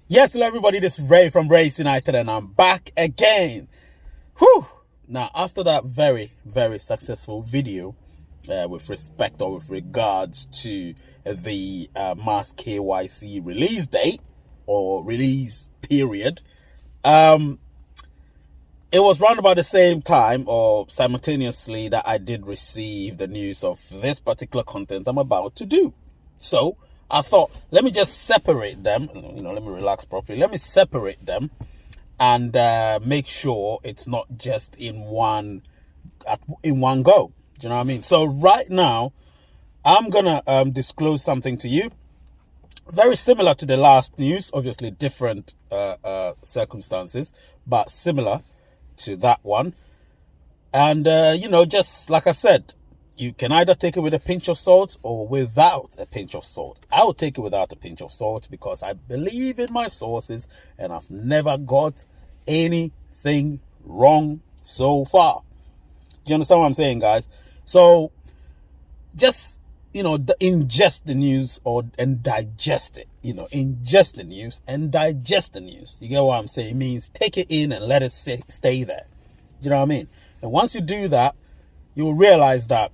Yes, hello everybody, this is Ray from Race United and I'm back again. Whew! Now, after that very successful video with respect or with regards to the mass KYC release date or release period, it was round about the same time or simultaneously that I did receive the news of this particular content I'm about to do. So I thought, let me just separate them, let me relax properly. Let me separate them and make sure it's not just in one go. Do you know what I mean? So right now, I'm going to disclose something to you. Very similar to the last news, obviously different circumstances, but similar to that one. And, just like I said, you can either take it with a pinch of salt or without a pinch of salt. I will take it without a pinch of salt because I believe in my sources and I've never got anything wrong so far. Do you understand what I'm saying, guys? So just, ingest the news and digest it. Ingest the news and digest the news. You get what I'm saying? It means take it in and let it stay there. Do you know what I mean? And once you do that, you will realize that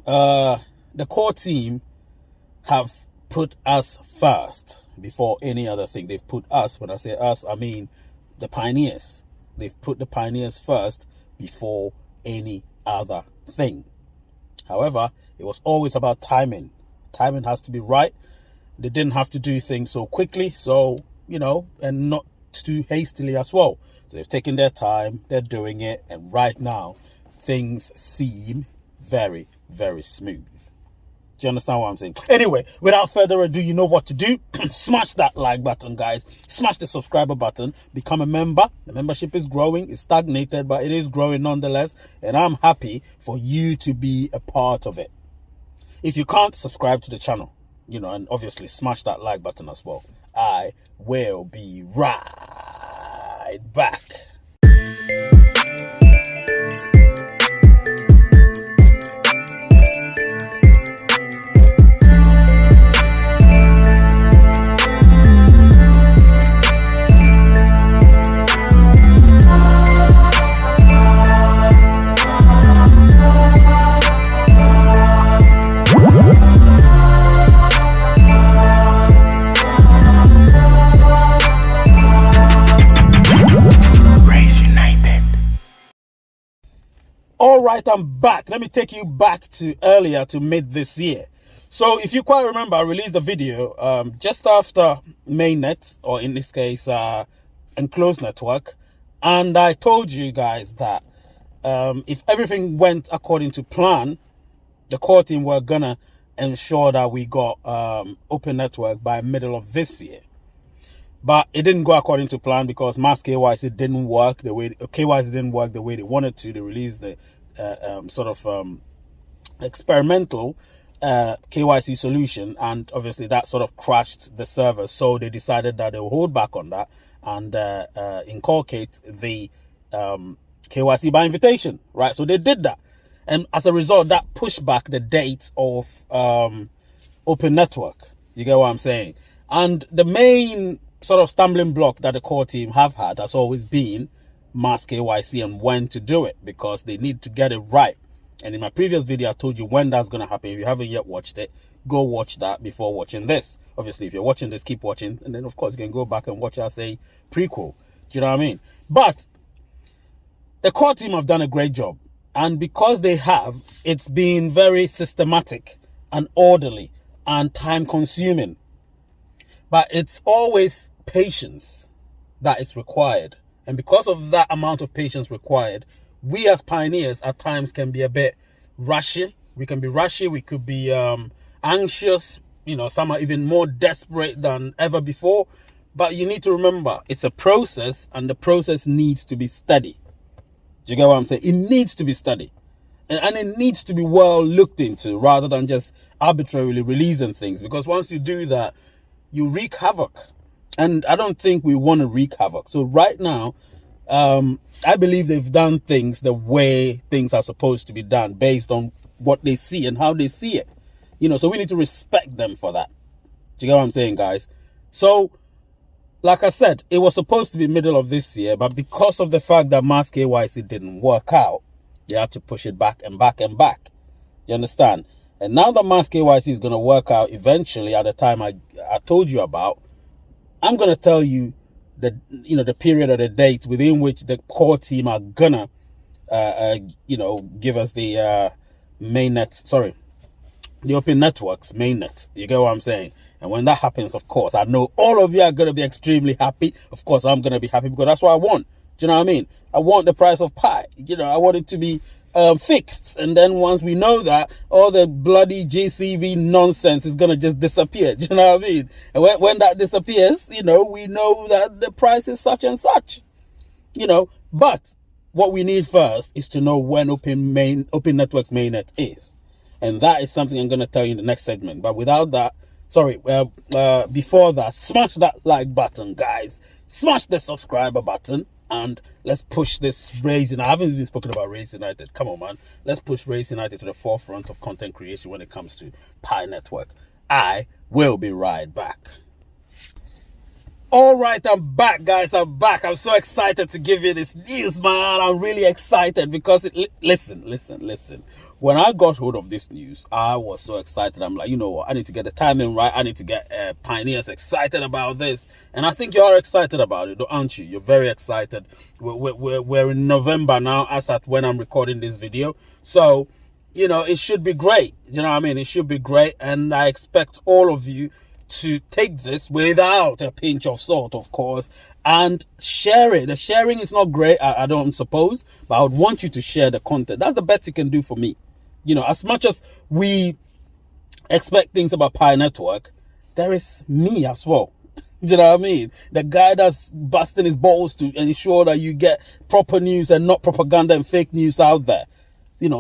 the core team have put us first before any other thing. They've put us, when I say us, I mean the pioneers. They've put the pioneers first before any other thing. However, it was always about timing. Timing has to be right. They didn't have to do things so quickly, and not too hastily as well. So they've taken their time, they're doing it, and right now, things seem very smooth. Do you understand what I'm saying? Anyway, without further ado, you know what to do. Smash that like button, guys. Smash the subscriber button. Become a member. The membership is growing. It's stagnated, but it is growing nonetheless. And I'm happy for you to be a part of it. If you can't, subscribe to the channel. And obviously smash that like button as well. I will be right back. All right, I'm back. Let me take you back to earlier to mid this year. So if you quite remember, I released a video just after Mainnet, or in this case, enclosed network. And I told you guys that if everything went according to plan, the core team were going to ensure that we got open network by middle of this year. But it didn't go according to plan because mass KYC didn't work the way they wanted to. They released the experimental KYC solution, and obviously that sort of crashed the server. So they decided that they will hold back on that and inculcate the KYC by invitation, right? So they did that, and as a result, that pushed back the date of open network. You get what I'm saying? And the main sort of stumbling block that the core team have had has always been mass KYC and when to do it, because they need to get it right. And in my previous video, I told you when that's going to happen. If you haven't yet watched it, go watch that before watching this. Obviously, if you're watching this, keep watching. And then, of course, you can go back and watch us a prequel. Do you know what I mean? But the core team have done a great job. And because they have, it's been very systematic and orderly and time-consuming. But it's always patience that is required. And because of that amount of patience required, we as pioneers at times can be a bit rushy. We can be rushy. We could be anxious. Some are even more desperate than ever before. But you need to remember, it's a process, and the process needs to be steady. Do you get what I'm saying? It needs to be steady. And it needs to be well looked into rather than just arbitrarily releasing things. Because once you do that, you wreak havoc. And I don't think we want to wreak havoc. So right now, I believe they've done things the way things are supposed to be done based on what they see and how they see it. So we need to respect them for that. Do you get what I'm saying, guys? So like I said, it was supposed to be middle of this year, but because of the fact that mass KYC didn't work out, they had to push it back and back and back. You understand? And now that mass KYC is going to work out eventually at the time I told you about, I'm going to tell you the period or the date within which the core team are gonna give us the the open networks mainnet. You get what I'm saying? And when that happens, of course, I know all of you are going to be extremely happy. Of course, I'm going to be happy because that's what I want. Do you know what I mean? I want the price of pi. I want it to be fixed. And then once we know that, all the bloody JCV nonsense is going to just disappear. Do you know what I mean? And when that disappears, we know that the price is such and such. But what we need first is to know when Open Networks mainnet is. And that is something I'm going to tell you in the next segment. But without that, before that, smash that like button, guys. Smash the subscriber button. And let's push this Raise United. I haven't even spoken about Raise United. Come on, man. Let's push Raise United to the forefront of content creation when it comes to Pi Network. I will be right back. All right, I'm back, guys. I'm back. I'm so excited to give you this news, man. I'm really excited because listen. When I got hold of this news, I was so excited. I'm like, you know what? I need to get the timing right. I need to get pioneers excited about this. And I think you're excited about it, aren't you? You're very excited. We're in November now, as at when I'm recording this video. So, it should be great. You know what I mean? It should be great. And I expect all of you to take this without a pinch of salt, of course, and share it. The sharing is not great, I don't suppose, but I would want you to share the content. That's the best you can do for me. As much as we expect things about Pi Network, there is me as well. You know what I mean? The guy that's busting his balls to ensure that you get proper news and not propaganda and fake news out there.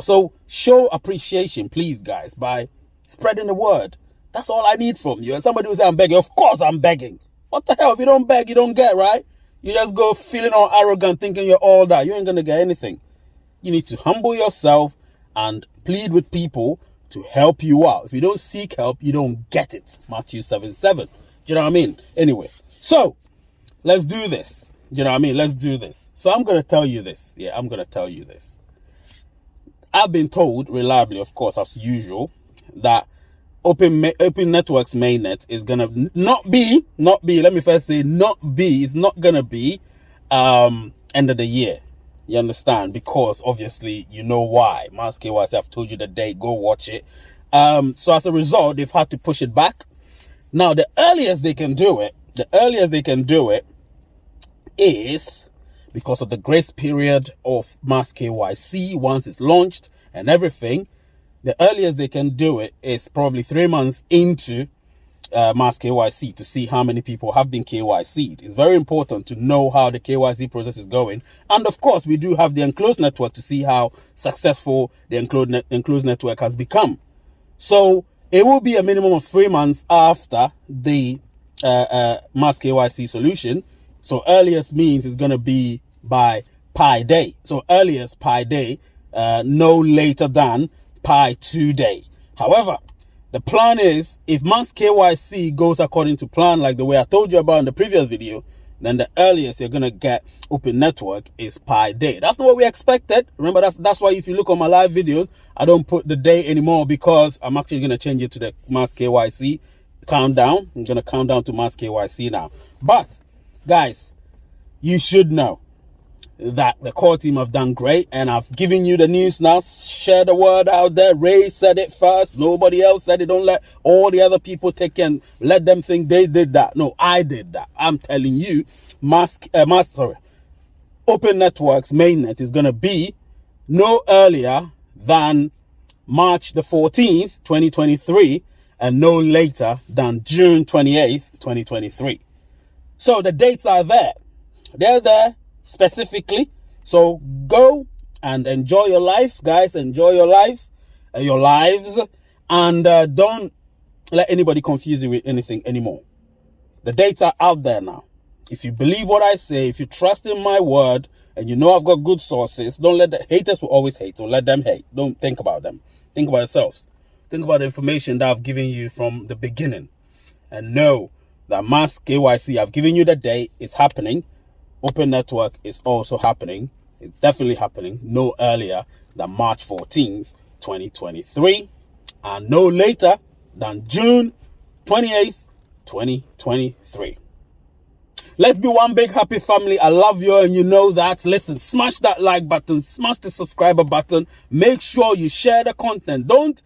So show appreciation, please, guys, by spreading the word. That's all I need from you. And somebody will say, I'm begging. Of course I'm begging. What the hell? If you don't beg, you don't get, right? You just go feeling all arrogant, thinking you're all that. You ain't going to get anything. You need to humble yourself and plead with people to help you out. If you don't seek help, you don't get it. Matthew 7:7. Do you know what I mean? Anyway, so let's do this. Do you know what I mean? Let's do this. So I'm going to tell you this. Yeah, I'm going to tell you this. I've been told reliably, of course, as usual, that Open Networks mainnet is gonna not be. Let me first say it's not gonna be end of the year. You understand? Because obviously you know why. Mass KYC, I've told you the day. Go watch it. So as a result, they've had to push it back. Now the earliest they can do it is because of the grace period of Mass KYC once it's launched and everything. The earliest they can do it is probably 3 months into mass KYC to see how many people have been KYC'd. It's very important to know how the KYC process is going. And of course, we do have the enclosed network to see how successful the enclosed network has become. So it will be a minimum of 3 months after the mass KYC solution. So earliest means it's going to be by Pi Day. So earliest Pi Day, no later than Pi 2 day. However, the plan is if mass KYC goes according to plan, like the way I told you about in the previous video, then the earliest you're going to get Open Network is Pi Day. That's not what we expected. Remember, that's why if you look on my live videos, I don't put the day anymore because I'm actually going to change it to the mass KYC countdown. I'm going to count down to mass KYC now. But, guys, you should know that the core team have done great, and I've given you the news now. Share the word out there. Ray said it first. Nobody else said it. Don't let all the other people take and let them think they did that. No, I did that. I'm telling you, Open Networks mainnet is going to be no earlier than March the 14th, 2023, and no later than June 28th, 2023. So the dates are there. They're there specifically. So go and enjoy your life, guys. Enjoy your life, your lives, and don't let anybody confuse you with anything anymore. The dates are out there now. If you believe what I say, if you trust in my word, and you know I've got good sources, don't let the haters will always hate, so let them hate. Don't think about them. Think about yourselves. Think about the information that I've given you from the beginning. And know that mass KYC, I've given you the date, it's happening. Open Network is also happening. It's definitely happening no earlier than March 14th, 2023, and no later than June 28th, 2023. Let's be one big happy family. I love you and you know that. Listen, smash that like button, smash the subscriber button. Make sure you share the content. Don't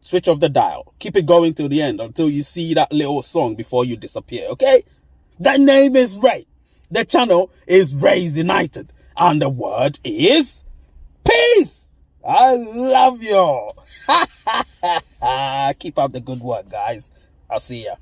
switch off the dial. Keep it going till the end until you see that little song before you disappear, okay? The name is Ray. The channel is Ray's United. And the word is peace. I love you. Keep up the good work, guys. I'll see ya.